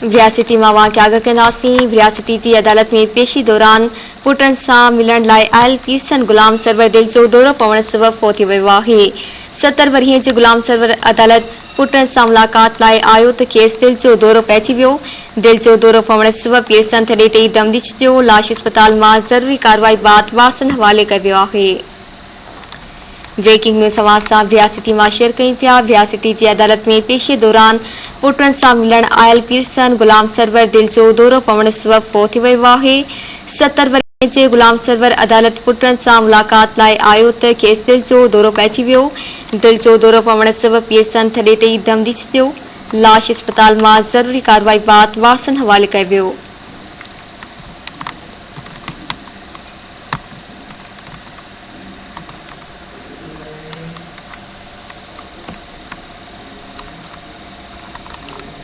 विरासती में वाक़िया कंदासीं। विरासती की अदालत में पेशी दौरान पुटन से मिलण लाइ आयल पीरसन गुलाम सरवर दिल जो दौरो पवण सबब फोत थी वियो आहे। 70 वरिये जे गुलाम सरवर अदालत पुटन से मुलाकात लाइ आयो तो खेस दिल जो दौरो पइजी वियो। दिल जो दौरो पवण सबब पीरसन थड़े ते दम ॾिजी वियो। लाश अस्पताल में ज़रूरी कार्रवाई बाद वासन हवाले कयो वियो आहे। ब्रेकिंग न्यूज़ समाचार विरासती में शेयर कई पिया। विरासती की अदालत में पेशी दौरान पुटन से मिलण आयल पीरसन गुलाम सरवर दिल जो दौरो पवण सबब फोत थी वियो आहे। 70 वरिये जे गुलाम सरवर अदालत पुटन से मुलाकात लाइ आयो तो खेस दिल जो दौरो पइजी वियो। दिल जो दौरो पवण सबब पीरसन थड़े ते दम ॾिजी वियो। लाश अस्पताल में ज़रूरी कार्रवाई बाद वासन हवाले कयो वियो।